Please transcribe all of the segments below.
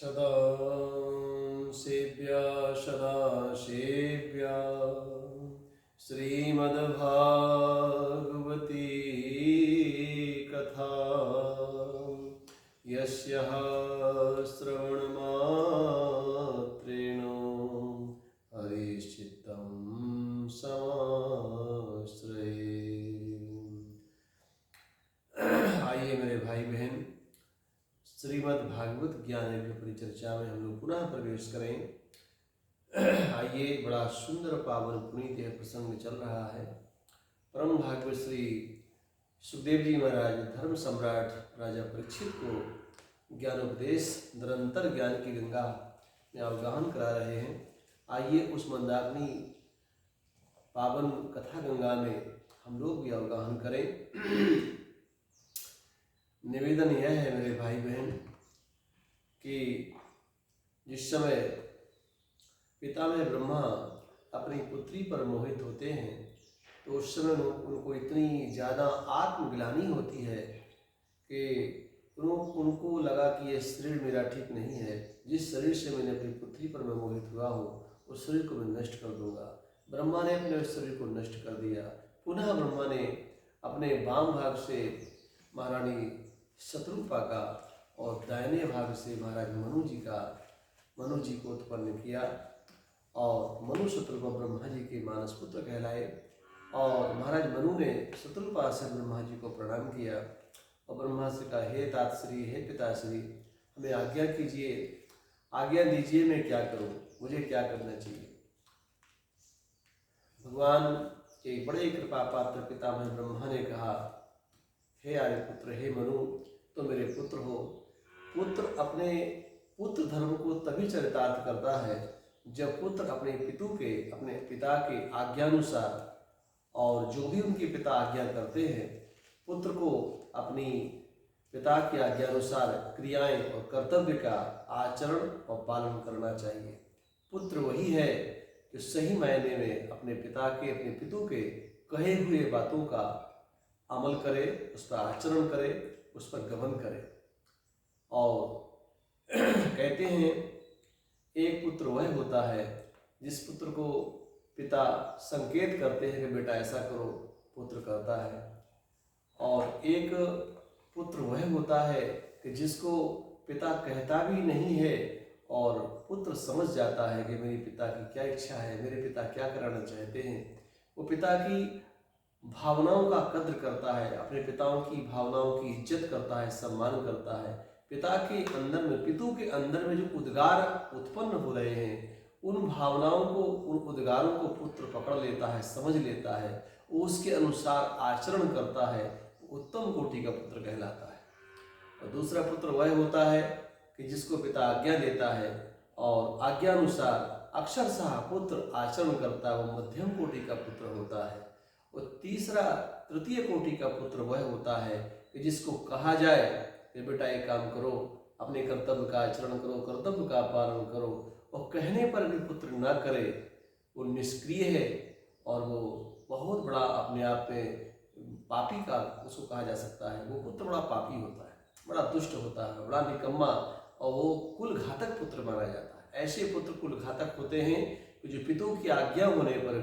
सदाशिव्या सदाशिव्या श्रीमद्भागवती कथा यस्याः श्रवणमात्रेण हरिश्चित्तं समाश्रये। आइए मेरे भाई बहन, श्रीमद् भागवत ज्ञान की परिचर्चा में हम लोग पुनः प्रवेश करें। आइए, बड़ा सुंदर पावन पुनीत यह प्रसंग चल रहा है। परम भागवत श्री सुखदेव जी महाराज धर्म सम्राट राजा परीक्षित को ज्ञानोपदेश निरंतर ज्ञान की गंगा में अवगाहन करा रहे हैं। आइए उस मंदाकिनी पावन कथा गंगा में हम लोग भी अवगाहन करें। निवेदन यह है मेरे भाई बहन कि जिस समय पितामह ब्रह्मा अपनी पुत्री पर मोहित होते हैं तो उस समय उनको इतनी ज़्यादा आत्मग्लानि होती है कि उनको लगा कि ये शरीर मेरा ठीक नहीं है। जिस शरीर से मैंने अपनी पुत्री पर मैं मोहित हुआ हूँ उस शरीर को मैं नष्ट कर दूंगा। ब्रह्मा ने अपने उस शरीर को नष्ट कर दिया। पुनः ब्रह्मा ने अपने वाम भाग से महारानी शत्रुपा का और दाहिने भाग से महाराज मनु जी को उत्पन्न किया और मनु शत्रुपा ब्रह्मा जी के मानस पुत्र कहलाए। और महाराज मनु ने शत्रुपा से ब्रह्मा जी को प्रणाम किया और ब्रह्मा से कहा, हे तातश्री, हे पिताश्री, हमें आज्ञा कीजिए, आज्ञा दीजिए, मैं क्या करूं, मुझे क्या करना चाहिए। भगवान के बड़े कृपा पात्र पितामह ब्रह्मा ने कहा, हे आर्यपुत्र, हे मनु, तो मेरे पुत्र हो। पुत्र अपने पुत्र धर्म को तभी चरितार्थ करता है जब पुत्र अपने पिता के आज्ञानुसार और जो भी उनके पिता आज्ञा करते हैं, पुत्र को अपनी पिता की आज्ञानुसार क्रियाएं और कर्तव्य का आचरण और पालन करना चाहिए। पुत्र वही है जो सही मायने में अपने पितु के कहे हुए बातों का अमल करे, उस पर आचरण करे, उस पर गमन करे। और कहते हैं एक पुत्र वह होता है जिस पुत्र को पिता संकेत करते हैं कि बेटा ऐसा करो, पुत्र करता है। और एक पुत्र वह होता है कि जिसको पिता कहता भी नहीं है और पुत्र समझ जाता है कि मेरे पिता की क्या इच्छा है, मेरे पिता क्या कराना चाहते हैं। वो पिता की भावनाओं का कद्र करता है, अपने पिताओं की भावनाओं की इज्जत करता है, सम्मान करता है। पिता के अंदर में, पितु के अंदर में जो उद्गार उत्पन्न हो रहे हैं, उन भावनाओं को, उन उद्गारों को पुत्र पकड़ लेता है, समझ लेता है, वो उसके अनुसार आचरण करता है, उत्तम कोटि का पुत्र कहलाता है। और दूसरा पुत्र वह होता है कि जिसको पिता आज्ञा देता है और आज्ञानुसार अक्षरशः पुत्र आचरण करता है, वो मध्यम कोटि का पुत्र होता है। और तृतीय कोटि का पुत्र वह होता है कि जिसको कहा जाए कि बेटा एक काम करो, अपने कर्तव्य का आचरण करो, कर्तव्य का पालन करो, और कहने पर भी पुत्र ना करे, वो निष्क्रिय है और वो बहुत बड़ा अपने आप में पापी का उसको कहा जा सकता है। वो पुत्र बड़ा पापी होता है, बड़ा दुष्ट होता है, बड़ा निकम्मा, और वो कुल घातक पुत्र माना जाता है। ऐसे पुत्र कुल घातक होते हैं कि जो पिता की आज्ञा होने पर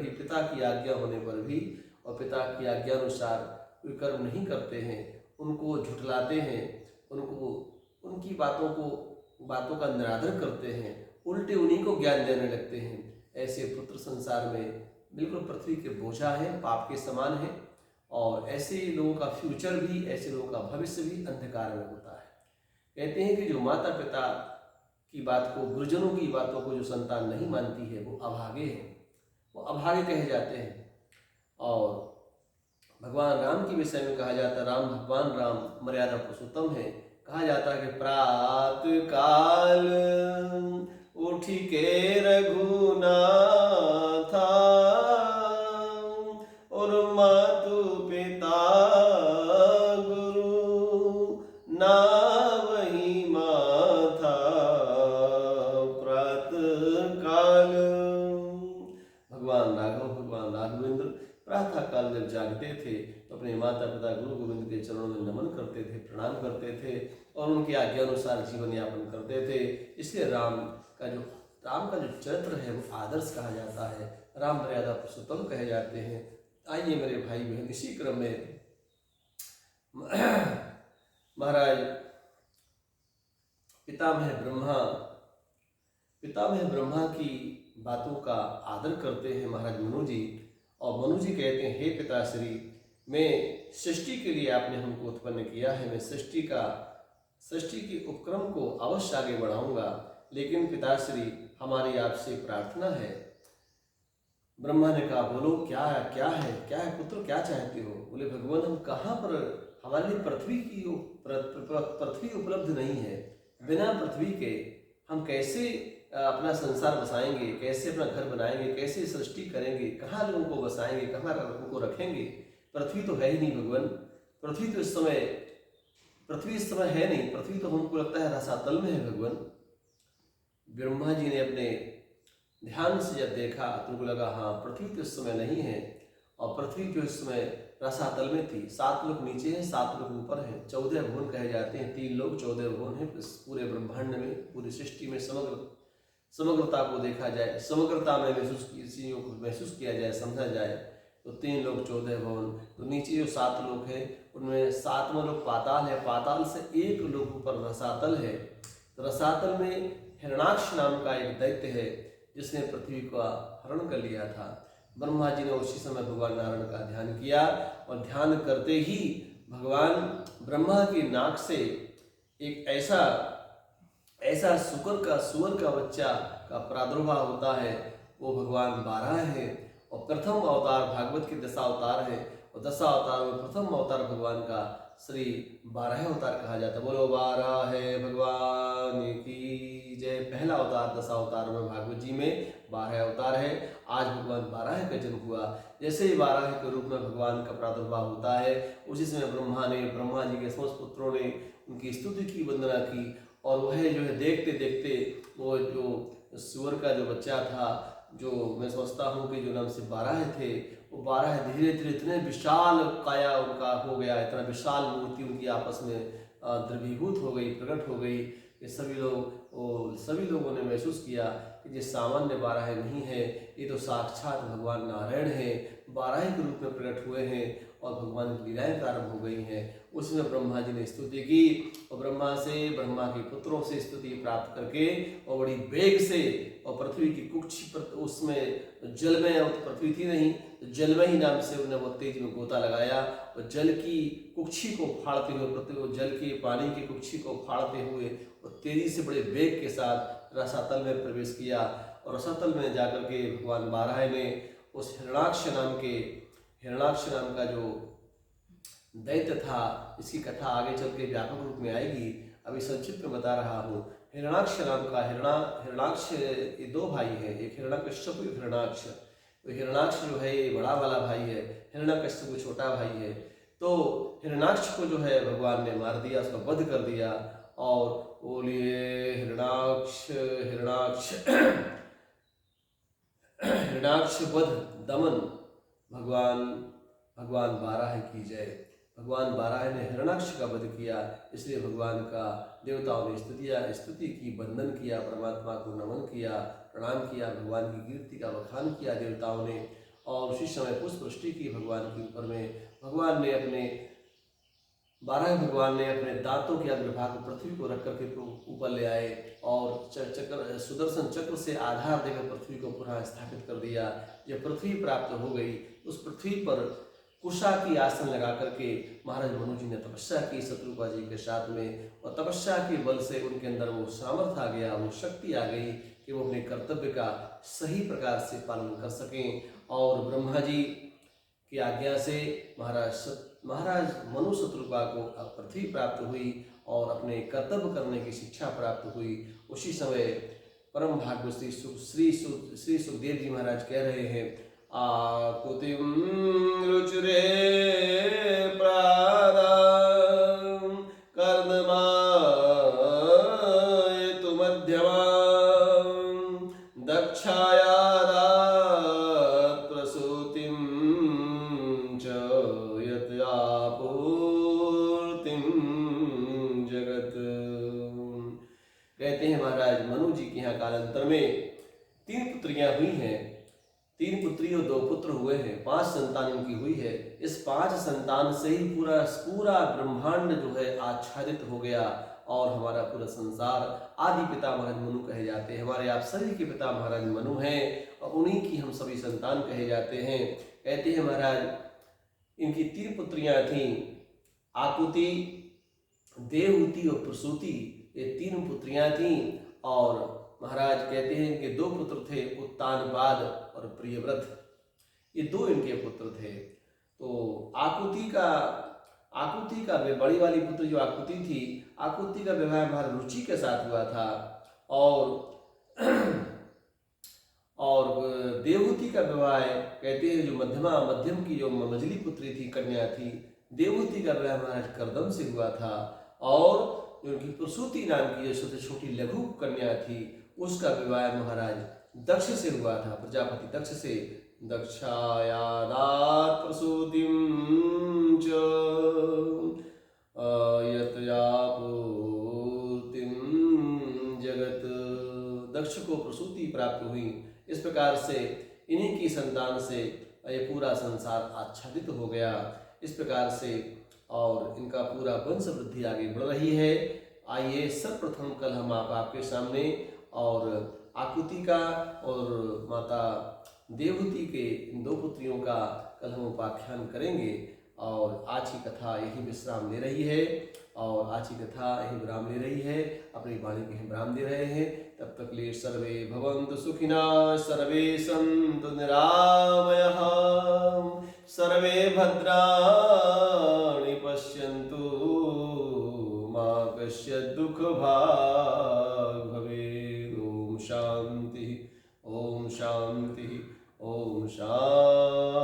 भी और पिता की आज्ञानुसार कोई कर्म नहीं करते हैं, उनको झुठलाते हैं, उनकी बातों का निरादर करते हैं, उल्टे उन्हीं को ज्ञान देने लगते हैं। ऐसे पुत्र संसार में बिल्कुल पृथ्वी के बोझा हैं, पाप के समान हैं। और ऐसे लोगों का फ्यूचर भी, ऐसे लोगों का भविष्य भी अंधकार में होता है। कहते हैं कि जो माता पिता की बात को, गुरुजनों की बातों को जो संतान नहीं मानती है वो अभागे है, वो अभागे कहे जाते हैं। और भगवान राम के विषय में कहा जाता है, भगवान राम मर्यादा पुरुषोत्तम है। कहा जाता है कि प्रातः काल उठी के रघुनाथा और मातु पिता गुरु ना वही माथा। प्रातः काल भगवान राघवेंद्र प्रातः काल जब जागते थे तो अपने अपने माता पिता गुरु गोविंद के चरणों में नमन करते थे, प्रणाम करते थे और उनकी आज्ञा अनुसार जीवन यापन करते थे। इसलिए राम का जो चरित्र है वो आदर्श कहा जाता है, राम मर्यादा पुरुषोत्तम कहे जाते हैं। आइए मेरे भाई बहन, इसी क्रम में महाराज पितामह ब्रह्मा की बातों का आदर करते हैं महाराज मनु जी। और मनु जी कहते हैं, हे पिताश्री, मैं सृष्टि के लिए आपने हमको उत्पन्न किया है, मैं सृष्टि के उपक्रम को अवश्य आगे बढ़ाऊंगा, लेकिन पिताश्री हमारी आपसे प्रार्थना है। ब्रह्मा ने कहा, बोलो क्या है पुत्र, क्या चाहते हो? बोले, भगवान हम कहाँ पर, हमारे लिए पृथ्वी उपलब्ध नहीं है, बिना पृथ्वी के हम कैसे अपना संसार बसाएंगे, कैसे अपना घर बनाएंगे, कैसे सृष्टि करेंगे, कहाँ लोगों को बसाएंगे, कहाँ उनको रखेंगे? पृथ्वी तो है ही नहीं भगवान, पृथ्वी इस समय है नहीं, पृथ्वी तो हमको लगता है रसातल में है भगवान। ब्रह्मा जी ने अपने ध्यान से जब देखा तो उनको लगा, हाँ पृथ्वी तो इस समय नहीं है, और पृथ्वी जो इस समय रसातल में थी। 7 लोग नीचे हैं, 7 लोग ऊपर हैं, 14 भुवन कहे जाते हैं, 3 लोग 14 भुवन हैं। इस पूरे ब्रह्मांड में, पूरी सृष्टि में समग्रता को देखा जाए, समग्रता में चीज़ों को महसूस किया जाए, समझा जाए तो 3 लोग 14 भुवन। तो नीचे जो 7 लोग हैं उनमें 7वां लोग पाताल है, पाताल से 1 लोग ऊपर रसातल है। तो रसातल में हिरणाक्ष नाम का एक दैत्य है जिसने पृथ्वी का हरण कर लिया था। ब्रह्मा जी ने उसी समय भगवान नारायण का ध्यान किया, और ध्यान करते ही भगवान ब्रह्मा की नाक से एक ऐसा सुअर का बच्चा का प्रादुर्भाव होता है। वो भगवान 12 है, और प्रथम अवतार भागवत के 10 अवतार है, और 10 अवतार में प्रथम अवतार भगवान का श्री 12 अवतार कहा जाता है। बोलो 12 है भगवान की जय। पहला अवतार 10 अवतार में भागवत जी में 12 अवतार है। आज भगवान 12 का जन्म हुआ। जैसे ही 12 के रूप में भगवान का प्रादुर्भाव होता है, उसी समय ब्रह्मा जी के समस्त पुत्रों ने उनकी स्तुति की, वंदना की, और वह जो है देखते देखते वो जो सुअर का जो बच्चा था, जो मैं समझता हूँ कि जो नाम से 12 थे, वो 12 धीरे धीरे इतने विशाल काया उनका हो गया, इतना विशाल मूर्ति उनकी आपस में द्रवीभूत हो गई, प्रकट हो गई कि सभी लोगों ने महसूस किया कि ये सामान्य 12 नहीं है, ये तो साक्षात भगवान नारायण है, 12 के रूप में प्रकट हुए हैं और भगवान की लीलाएं प्रारंभ हो गई हैं। उसमें ब्रह्मा जी ने स्तुति की, और ब्रह्मा के पुत्रों से स्तुति प्राप्त करके, और बड़ी वेग से, और पृथ्वी की कुक्षी पर उसमें जल में, पृथ्वी थी नहीं, जल में ही नाम से उन्होंने वो तेज में गोता लगाया, और जल की कुक्षी को फाड़ते हुए, पृथ्वी जल के पानी की कुक्षी को फाड़ते हुए और तेजी से बड़े वेग के साथ रसातल में प्रवेश किया। और रसातल में जाकर के भगवान 12 ने उस हिरणाक्ष नाम का जो दैत्य था, इसकी कथा आगे चल के व्यापक रूप में आएगी, अभी संक्षिप्त में बता रहा हूँ। हिरणाक्ष नाम का हिरणाक्ष ये 2 भाई हैं, एक हिरण्यकश्यप, एक हिरणाक्ष। तो हिरणाक्ष जो है ये बड़ा वाला भाई है, हिरण्यकश्यप छोटा भाई है। तो हिरणाक्ष को जो है भगवान ने मार दिया, उसका वध कर दिया। और बोलिए हिरणाक्ष वध दमन भगवान 12 की जय। भगवान 12 ने हिरणाक्ष का वध किया, इसलिए भगवान का देवताओं ने स्तुति की, वंदन किया, परमात्मा को नमन किया, प्रणाम किया, भगवान की कीर्ति का बखान किया देवताओं ने। और उसी समय पुष्पवृष्टि की भगवान के ऊपर में। भगवान ने अपने दांतों के अग्रभाग को पृथ्वी को रख करके ऊपर ले आए, और सुदर्शन चक्र से आधार देकर पृथ्वी को पुनः स्थापित कर दिया। जब पृथ्वी प्राप्त हो गई, उस पृथ्वी पर कुशा की आसन लगा करके महाराज मनु जी ने तपस्या की शत्रुपा जी के साथ में, और तपस्या के बल से उनके अंदर वो सामर्थ्य आ गया, वो शक्ति आ गई कि वो अपने कर्तव्य का सही प्रकार से पालन कर सकें। और ब्रह्मा जी की आज्ञा से महाराज मनु शत्रुपा को पृथ्वी प्राप्त हुई और अपने कर्तव्य करने की शिक्षा प्राप्त हुई। उसी समय परम भागवत श्री सुखदेव जी महाराज कह रहे हैं, आकुतिम रुचिरे प्रादां कर्दमायतु मध्यमां दक्षायादात् प्रसूतिं च यत् हैं महाराज मनु जी के यहाँ कालांतर में 3 पुत्रियां हुई हैं, 3 पुत्री और 2 पुत्र हुए हैं, 5 संतान इनकी हुई है। इस 5 संतान से ही पूरा ब्रह्मांड जो है आच्छादित हो गया और हमारा पूरा संसार। आदि पिता महाराज मनु कहे जाते हैं। हमारे आप सभी के पिता महाराज मनु हैं और उन्हीं की हम सभी संतान कहे जाते हैं। कहते हैं महाराज इनकी 3 पुत्रियां थीं, आकुति, देवहूति और प्रसूति, ये 3 पुत्रियां थीं। और महाराज कहते हैं कि 2 पुत्र थे, उत्तानपाद और प्रियव्रत, ये 2 इनके पुत्र थे। तो आकुति का बड़ी वाली पुत्र जो आकुति थी, आकुति का विवाह हमारे रुचि के साथ हुआ था। और देवहूति का विवाह कहते हैं जो मध्यम की जो मझली पुत्री थी, कन्या थी, देवहूति का विवाह महाराज कर्दम से हुआ था। और जो उनकी प्रसूति नाम की जो सबसे छोटी लघु कन्या थी, उसका विवाह महाराज दक्ष से हुआ था, प्रजापति दक्ष से। दक्षायादात् प्रसूतिं च यतयापूर्तिं जगत, दक्ष को प्रसूति प्राप्त हुई। इस प्रकार से इन्हीं की संतान से ये पूरा संसार आच्छादित हो गया। इस प्रकार से और इनका पूरा वंश वृद्धि आगे बढ़ रही है। आइए सर्वप्रथम कल हम आपके सामने और आकुति का और माता देवहूति के इन 2 पुत्रियों का कल हम उपाख्यान करेंगे। और आज की कथा यही विश्राम ले रही है और आज की कथा यही विराम ले रही है, अपनी वाणी के विराम दे रहे हैं। तब तक लिए सर्वे भवन्तु सुखिनः, सर्वे सन्तु निरामयाः, सर्वे भद्राणि पश्यन्तु, मा कश्चित् दुःखभाग् भवेत्। ओम शांति, ओम शांति, ओम शांति।